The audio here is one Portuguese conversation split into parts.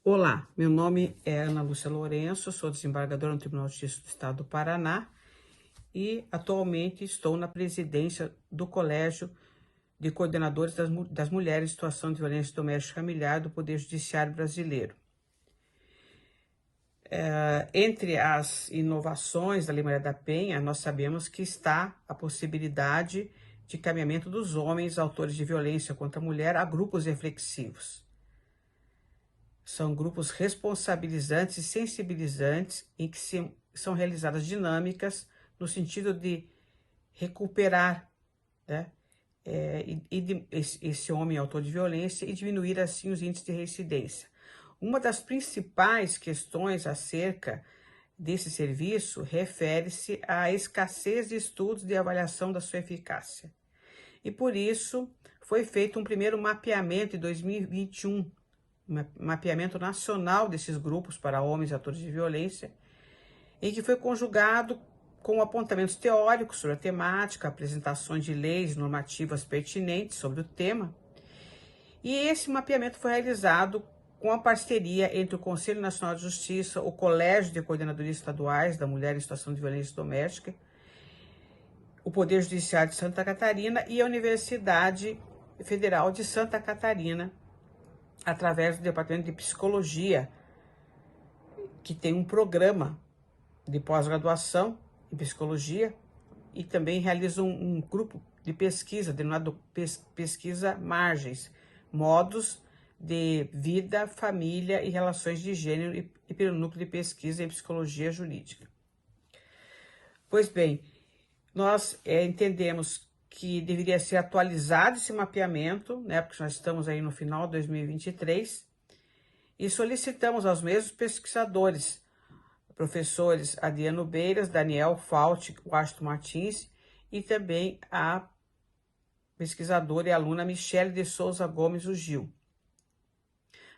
Olá, meu nome é Ana Lúcia Lourenço, sou desembargadora no Tribunal de Justiça do Estado do Paraná e atualmente estou na presidência do Colégio de Coordenadores das Mulheres em Situação de Violência Doméstica e Familiar do Poder Judiciário Brasileiro. Entre as inovações da Lei Maria da Penha, nós sabemos que está a possibilidade de encaminhamento dos homens autores de violência contra a mulher a grupos reflexivos. São grupos responsabilizantes e sensibilizantes em que são realizadas dinâmicas no sentido de recuperar, né, esse homem autor de violência e diminuir assim os índices de reincidência. Uma das principais questões acerca desse serviço refere-se à escassez de estudos de avaliação da sua eficácia. E por isso foi feito um primeiro mapeamento em 2021, mapeamento nacional desses grupos para homens atores de violência, em que foi conjugado com apontamentos teóricos sobre a temática, apresentações de leis normativas pertinentes sobre o tema. E esse mapeamento foi realizado com a parceria entre o Conselho Nacional de Justiça, o Colégio de Coordenadorias Estaduais da Mulher em Situação de Violência Doméstica, o Poder Judiciário de Santa Catarina e a Universidade Federal de Santa Catarina, através do Departamento de Psicologia, que tem um programa de pós-graduação em Psicologia e também realiza um grupo de pesquisa, denominado Pesquisa Margens, Modos de Vida, Família e Relações de Gênero e pelo Núcleo de Pesquisa em Psicologia Jurídica. Pois bem, nós entendemos que deveria ser atualizado esse mapeamento, né, porque nós estamos aí no final de 2023, e solicitamos aos mesmos pesquisadores, professores Adriano Beiras, Daniel Fauci, Washington Martins, e também a pesquisadora e aluna Michele de Souza Gomes Gil,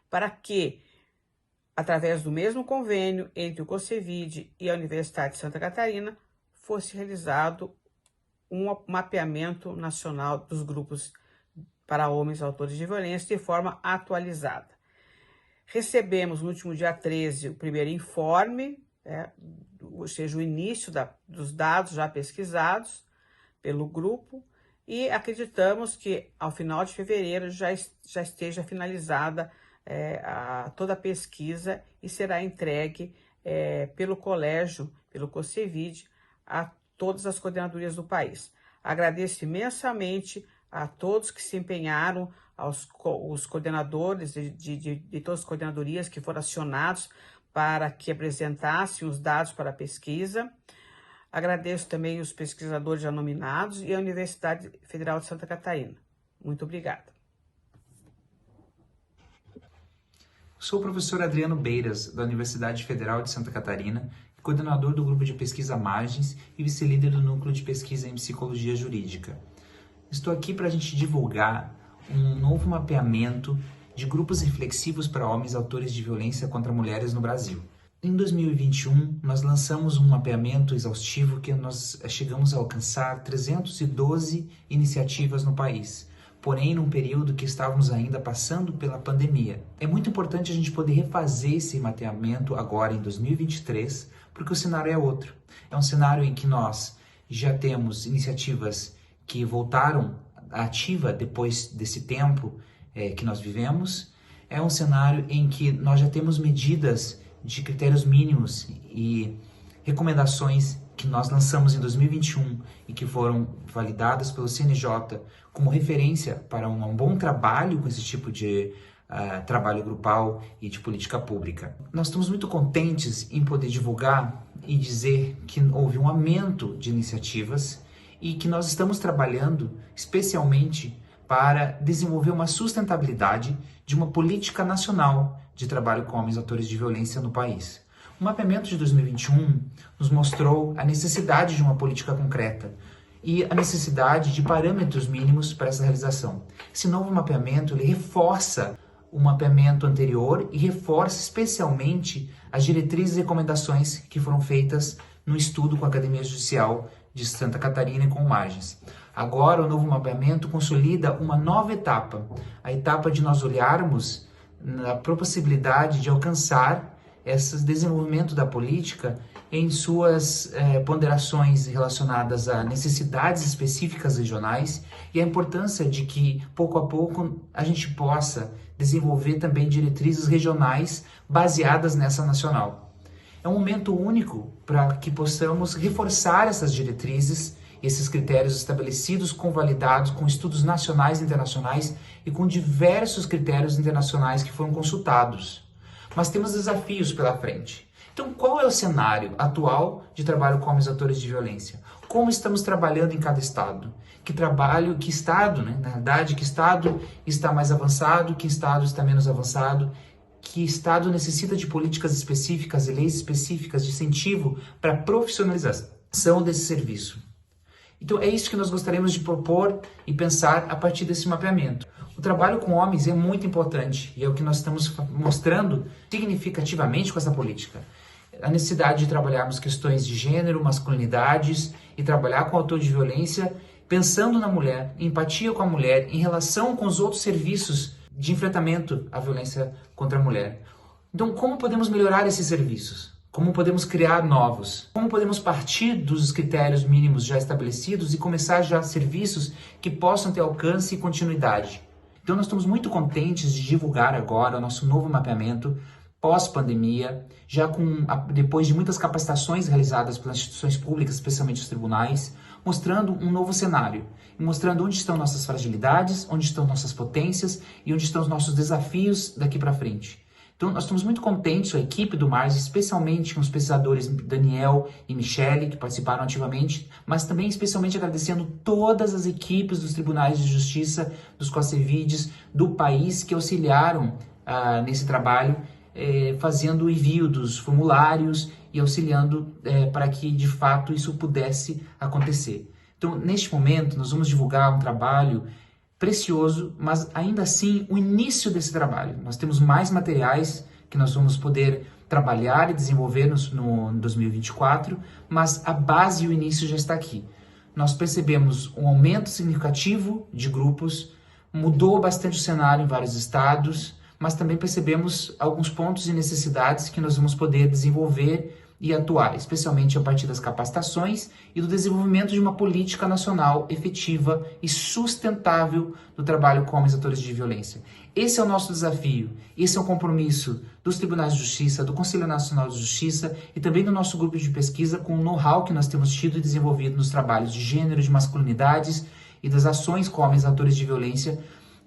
para que, através do mesmo convênio entre o CONCEVID e a Universidade de Santa Catarina, fosse realizado um mapeamento nacional dos grupos para homens autores de violência de forma atualizada. Recebemos no último dia 13 o primeiro informe, ou seja, o início dos dados já pesquisados pelo grupo, e acreditamos que ao final de fevereiro já esteja finalizada toda a pesquisa e será entregue pelo colégio, pelo CONCEVID, a todas as coordenadorias do país. Agradeço imensamente a todos que se empenharam, os coordenadores de todas as coordenadorias que foram acionados para que apresentassem os dados para a pesquisa. Agradeço também os pesquisadores já nominados e a Universidade Federal de Santa Catarina. Muito obrigada. Sou o professor Adriano Beiras, da Universidade Federal de Santa Catarina, coordenador do Grupo de Pesquisa Margens e vice-líder do Núcleo de Pesquisa em Psicologia Jurídica. Estou aqui para a gente divulgar um novo mapeamento de grupos reflexivos para homens autores de violência contra mulheres no Brasil. Em 2021, nós lançamos um mapeamento exaustivo que nós chegamos a alcançar 312 iniciativas no país, porém num período que estávamos ainda passando pela pandemia. É muito importante a gente poder refazer esse mapeamento agora em 2023, porque o cenário é outro. É um cenário em que nós já temos iniciativas que voltaram ativa depois desse tempo que nós vivemos. É um cenário em que nós já temos medidas de critérios mínimos e recomendações que nós lançamos em 2021 e que foram validadas pelo CNJ como referência para um bom trabalho com esse tipo de trabalho grupal e de política pública. Nós estamos muito contentes em poder divulgar e dizer que houve um aumento de iniciativas e que nós estamos trabalhando especialmente para desenvolver uma sustentabilidade de uma política nacional de trabalho com homens autores de violência no país. O mapeamento de 2021 nos mostrou a necessidade de uma política concreta e a necessidade de parâmetros mínimos para essa realização. Esse novo mapeamento ele reforça o mapeamento anterior e reforça especialmente as diretrizes e recomendações que foram feitas no estudo com a Academia Judicial de Santa Catarina e com Margens. Agora o novo mapeamento consolida uma nova etapa, a etapa de nós olharmos na possibilidade de alcançar esse desenvolvimento da política em suas ponderações relacionadas a necessidades específicas regionais e a importância de que, pouco a pouco, a gente possa desenvolver também diretrizes regionais baseadas nessa nacional. É um momento único para que possamos reforçar essas diretrizes, esses critérios estabelecidos, convalidados com estudos nacionais e internacionais e com diversos critérios internacionais que foram consultados. Mas temos desafios pela frente. Então, qual é o cenário atual de trabalho com homens atores de violência? Como estamos trabalhando em cada estado? Que estado, né? Na verdade, que estado está mais avançado, que estado está menos avançado? Que estado necessita de políticas específicas e leis específicas de incentivo para a profissionalização desse serviço? Então é isso que nós gostaríamos de propor e pensar a partir desse mapeamento. O trabalho com homens é muito importante e é o que nós estamos mostrando significativamente com essa política. A necessidade de trabalharmos questões de gênero, masculinidades e trabalhar com o autor de violência pensando na mulher, em empatia com a mulher, em relação com os outros serviços de enfrentamento à violência contra a mulher. Então, como podemos melhorar esses serviços? Como podemos criar novos? Como podemos partir dos critérios mínimos já estabelecidos e começar já serviços que possam ter alcance e continuidade? Então, nós estamos muito contentes de divulgar agora o nosso novo mapeamento pós-pandemia, depois de muitas capacitações realizadas pelas instituições públicas, especialmente os tribunais, mostrando um novo cenário, e mostrando onde estão nossas fragilidades, onde estão nossas potências e onde estão os nossos desafios daqui para frente. Então, nós estamos muito contentes, a equipe do MARS, especialmente com os pesquisadores Daniel e Michele, que participaram ativamente, mas também especialmente agradecendo todas as equipes dos tribunais de justiça, dos COCEVIDs, do país que auxiliaram nesse trabalho, fazendo o envio dos formulários e auxiliando para que, de fato, isso pudesse acontecer. Então, neste momento, nós vamos divulgar um trabalho precioso, mas ainda assim o início desse trabalho. Nós temos mais materiais que nós vamos poder trabalhar e desenvolver no 2024, mas a base e o início já está aqui. Nós percebemos um aumento significativo de grupos, mudou bastante o cenário em vários estados, mas também percebemos alguns pontos e necessidades que nós vamos poder desenvolver e atuar, especialmente a partir das capacitações e do desenvolvimento de uma política nacional efetiva e sustentável do trabalho com homens atores de violência. Esse é o nosso desafio, esse é o compromisso dos tribunais de justiça, do Conselho Nacional de Justiça e também do nosso grupo de pesquisa com o know-how que nós temos tido e desenvolvido nos trabalhos de gênero, de masculinidades e das ações com homens atores de violência.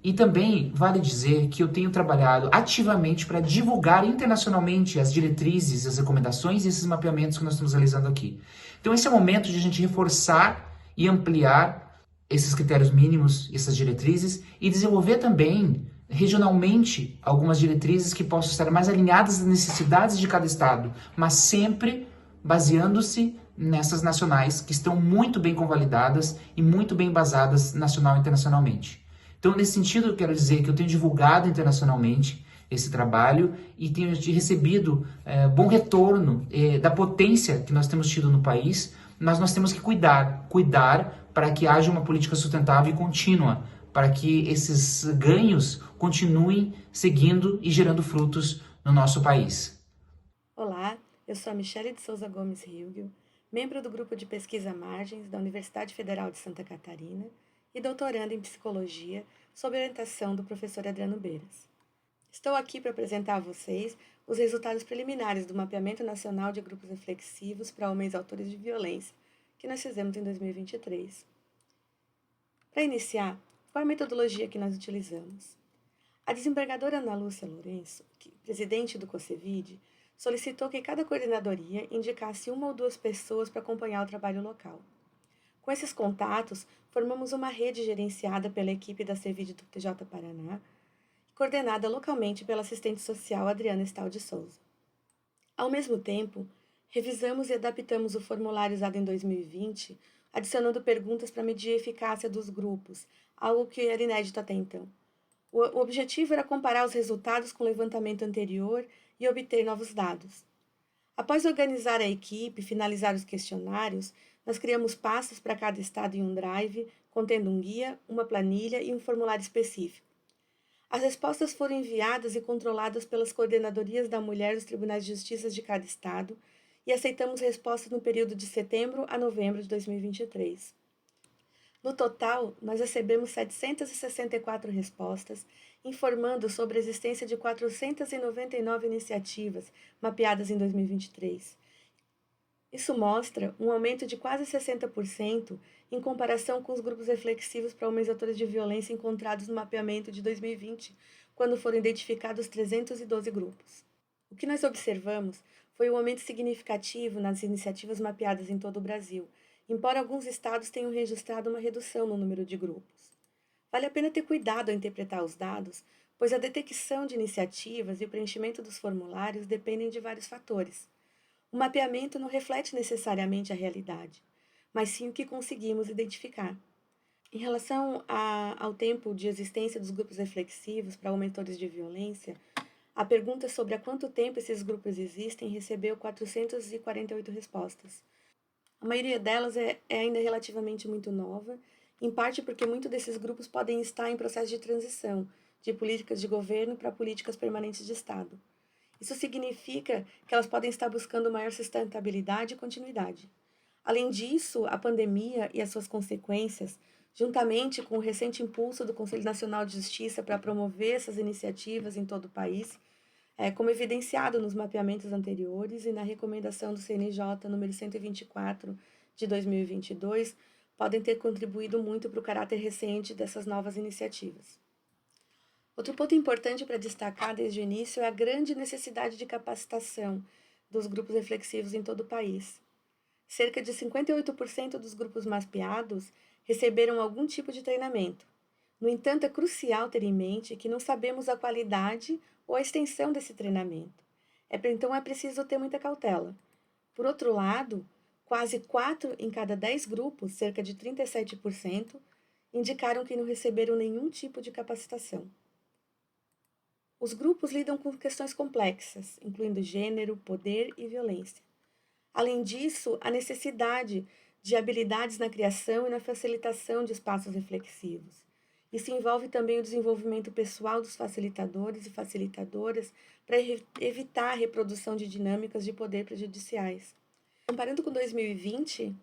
E também vale dizer que eu tenho trabalhado ativamente para divulgar internacionalmente as diretrizes, as recomendações e esses mapeamentos que nós estamos realizando aqui. Então esse é o momento de a gente reforçar e ampliar esses critérios mínimos, essas diretrizes, e desenvolver também regionalmente algumas diretrizes que possam estar mais alinhadas às necessidades de cada estado, mas sempre baseando-se nessas nacionais que estão muito bem convalidadas e muito bem embasadas nacional e internacionalmente. Então, nesse sentido, eu quero dizer que eu tenho divulgado internacionalmente esse trabalho e tenho recebido bom retorno da potência que nós temos tido no país, mas nós temos que cuidar para que haja uma política sustentável e contínua, para que esses ganhos continuem seguindo e gerando frutos no nosso país. Olá, eu sou a Michele de Souza Gomes Hilgel, membro do Grupo de Pesquisa Margens da Universidade Federal de Santa Catarina e doutoranda em Psicologia, sob orientação do professor Adriano Beiras. Estou aqui para apresentar a vocês os resultados preliminares do Mapeamento Nacional de Grupos Reflexivos para Homens Autores de Violência, que nós fizemos em 2023. Para iniciar, qual a metodologia que nós utilizamos? A desembargadora Ana Lúcia Lourenço, presidente do COCEVID, solicitou que cada coordenadoria indicasse uma ou duas pessoas para acompanhar o trabalho local. Com esses contatos, formamos uma rede gerenciada pela equipe da CEVID do TJ Paraná, coordenada localmente pela assistente social Adriana Stal de Souza. Ao mesmo tempo, revisamos e adaptamos o formulário usado em 2020, adicionando perguntas para medir a eficácia dos grupos, algo que era inédito até então. O objetivo era comparar os resultados com o levantamento anterior e obter novos dados. Após organizar a equipe e finalizar os questionários, nós criamos pastas para cada estado em um drive, contendo um guia, uma planilha e um formulário específico. As respostas foram enviadas e controladas pelas coordenadorias da mulher dos tribunais de justiça de cada estado e aceitamos respostas no período de setembro a novembro de 2023. No total, nós recebemos 764 respostas, informando sobre a existência de 499 iniciativas mapeadas em 2023. Isso mostra um aumento de quase 60% em comparação com os grupos reflexivos para homens autores de violência encontrados no mapeamento de 2020, quando foram identificados 312 grupos. O que nós observamos foi um aumento significativo nas iniciativas mapeadas em todo o Brasil, embora alguns estados tenham registrado uma redução no número de grupos. Vale a pena ter cuidado ao interpretar os dados, pois a detecção de iniciativas e o preenchimento dos formulários dependem de vários fatores. O mapeamento não reflete necessariamente a realidade, mas sim o que conseguimos identificar. Em relação ao tempo de existência dos grupos reflexivos para autores de violência, a pergunta sobre há quanto tempo esses grupos existem recebeu 448 respostas. A maioria delas é ainda relativamente muito nova, em parte porque muitos desses grupos podem estar em processo de transição de políticas de governo para políticas permanentes de Estado. Isso significa que elas podem estar buscando maior sustentabilidade e continuidade. Além disso, a pandemia e as suas consequências, juntamente com o recente impulso do Conselho Nacional de Justiça para promover essas iniciativas em todo o país, como evidenciado nos mapeamentos anteriores e na recomendação do CNJ número 124 de 2022, podem ter contribuído muito para o caráter recente dessas novas iniciativas. Outro ponto importante para destacar desde o início é a grande necessidade de capacitação dos grupos reflexivos em todo o país. Cerca de 58% dos grupos mapeados receberam algum tipo de treinamento. No entanto, é crucial ter em mente que não sabemos a qualidade ou a extensão desse treinamento. Então é preciso ter muita cautela. Por outro lado, quase 4 em cada 10 grupos, cerca de 37%, indicaram que não receberam nenhum tipo de capacitação. Os grupos lidam com questões complexas, incluindo gênero, poder e violência. Além disso, a necessidade de habilidades na criação e na facilitação de espaços reflexivos. Isso envolve também o desenvolvimento pessoal dos facilitadores e facilitadoras para evitar a reprodução de dinâmicas de poder prejudiciais. Comparando com 2020,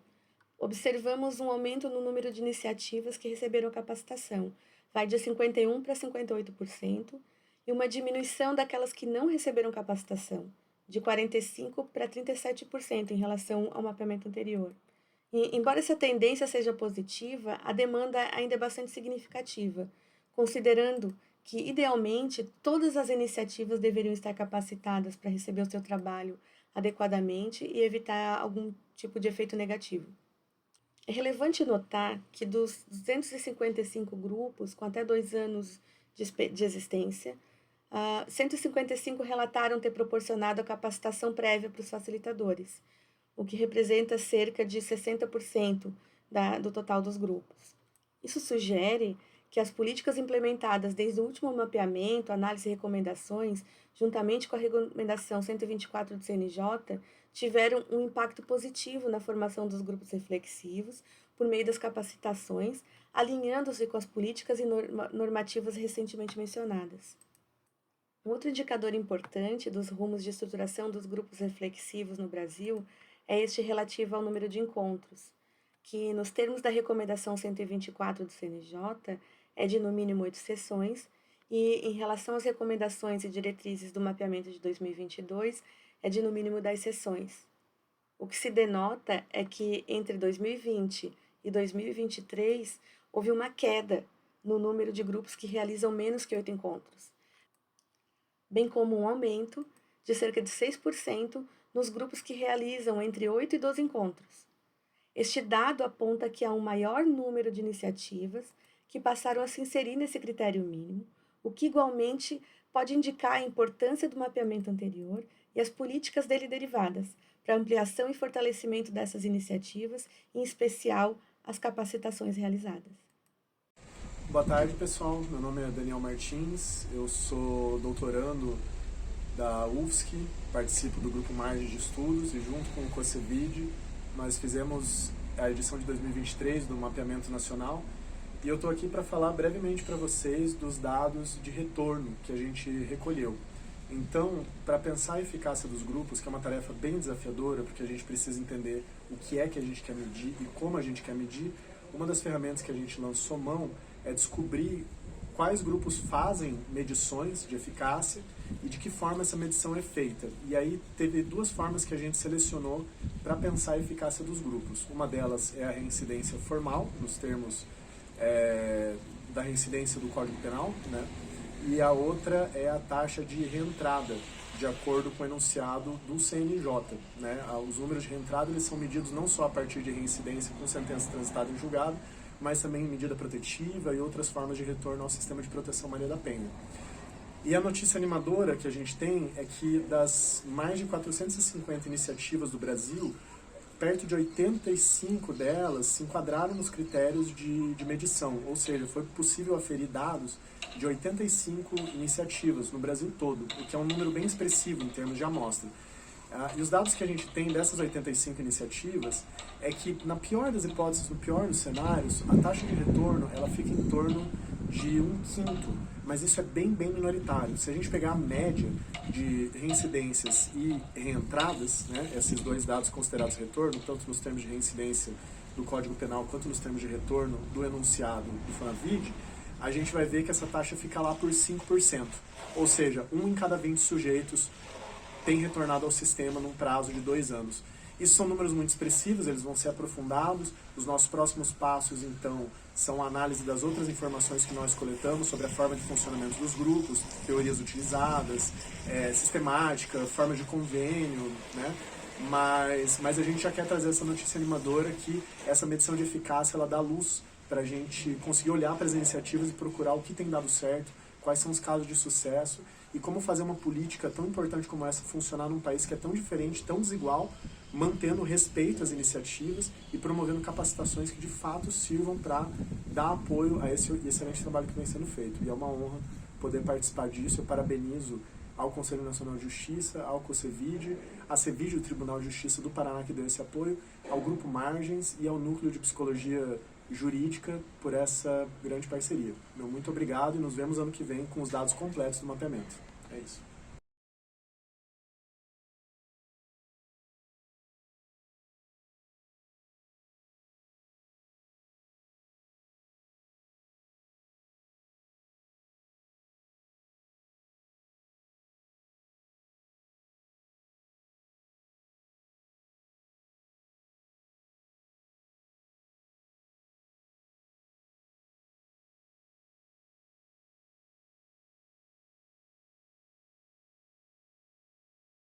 observamos um aumento no número de iniciativas que receberam capacitação, vai de 51% para 58%, e uma diminuição daquelas que não receberam capacitação, de 45% para 37% em relação ao mapeamento anterior. E, embora essa tendência seja positiva, a demanda ainda é bastante significativa, considerando que, idealmente, todas as iniciativas deveriam estar capacitadas para receber o seu trabalho adequadamente e evitar algum tipo de efeito negativo. É relevante notar que dos 255 grupos com até 2 anos de existência, 155 relataram ter proporcionado a capacitação prévia para os facilitadores, o que representa cerca de 60% do total dos grupos. Isso sugere que as políticas implementadas desde o último mapeamento, análise e recomendações, juntamente com a recomendação 124 do CNJ, tiveram um impacto positivo na formação dos grupos reflexivos por meio das capacitações, alinhando-se com as políticas e normativas recentemente mencionadas. Um outro indicador importante dos rumos de estruturação dos grupos reflexivos no Brasil é este relativo ao número de encontros, que, nos termos da recomendação 124 do CNJ, é de no mínimo 8 sessões, e, em relação às recomendações e diretrizes do mapeamento de 2022, é de no mínimo 10 sessões. O que se denota é que, entre 2020 e 2023, houve uma queda no número de grupos que realizam menos que 8 encontros, bem como um aumento de cerca de 6% nos grupos que realizam entre 8 e 12 encontros. Este dado aponta que há um maior número de iniciativas que passaram a se inserir nesse critério mínimo, o que igualmente pode indicar a importância do mapeamento anterior e as políticas dele derivadas, para ampliação e fortalecimento dessas iniciativas, em especial as capacitações realizadas. Boa tarde, pessoal. Meu nome é Daniel Martins, eu sou doutorando da UFSC, participo do Grupo Margens de Estudos e, junto com o COCEVID, nós fizemos a edição de 2023 do Mapeamento Nacional E eu estou aqui para falar brevemente para vocês dos dados de retorno que a gente recolheu. Então, para pensar a eficácia dos grupos, que é uma tarefa bem desafiadora, porque a gente precisa entender o que é que a gente quer medir e como a gente quer medir, uma das ferramentas que a gente lançou mão é descobrir quais grupos fazem medições de eficácia e de que forma essa medição é feita. E aí teve duas formas que a gente selecionou para pensar a eficácia dos grupos. Uma delas é a reincidência formal, nos termos da reincidência do Código Penal, né? E a outra é a taxa de reentrada, de acordo com o enunciado do CNJ. Né? Os números de reentrada eles são medidos não só a partir de reincidência com sentença transitada em julgado, mas também medida protetiva e outras formas de retorno ao sistema de proteção Maria da Penha. E a notícia animadora que a gente tem é que das mais de 450 iniciativas do Brasil, perto de 85 delas se enquadraram nos critérios de medição, ou seja, foi possível aferir dados de 85 iniciativas no Brasil todo, o que é um número bem expressivo em termos de amostra. E os dados que a gente tem dessas 85 iniciativas é que, na pior das hipóteses, no pior dos cenários, a taxa de retorno ela fica em torno de 1/5, mas isso é bem minoritário. Se a gente pegar a média de reincidências e reentradas, né, esses dois dados considerados retorno, tanto nos termos de reincidência do Código Penal quanto nos termos de retorno do enunciado do FONAVID, a gente vai ver que essa taxa fica lá por 5%, ou seja, 1 em cada 20 sujeitos tem retornado ao sistema num prazo de 2 anos. Isso são números muito expressivos, eles vão ser aprofundados. Os nossos próximos passos, então, são a análise das outras informações que nós coletamos sobre a forma de funcionamento dos grupos, teorias utilizadas, sistemática, forma de convênio, né? Mas a gente já quer trazer essa notícia animadora que essa medição de eficácia ela dá luz para a gente conseguir olhar para as iniciativas e procurar o que tem dado certo, quais são os casos de sucesso e como fazer uma política tão importante como essa funcionar num país que é tão diferente, tão desigual, mantendo respeito às iniciativas e promovendo capacitações que de fato sirvam para dar apoio a esse excelente trabalho que vem sendo feito. E é uma honra poder participar disso. Eu parabenizo ao Conselho Nacional de Justiça, ao COCEVID, a CEVID, o Tribunal de Justiça do Paraná, que deu esse apoio, ao Grupo Margens e ao Núcleo de Psicologia Jurídica por essa grande parceria. Meu muito obrigado e nos vemos ano que vem com os dados completos do mapeamento. É isso.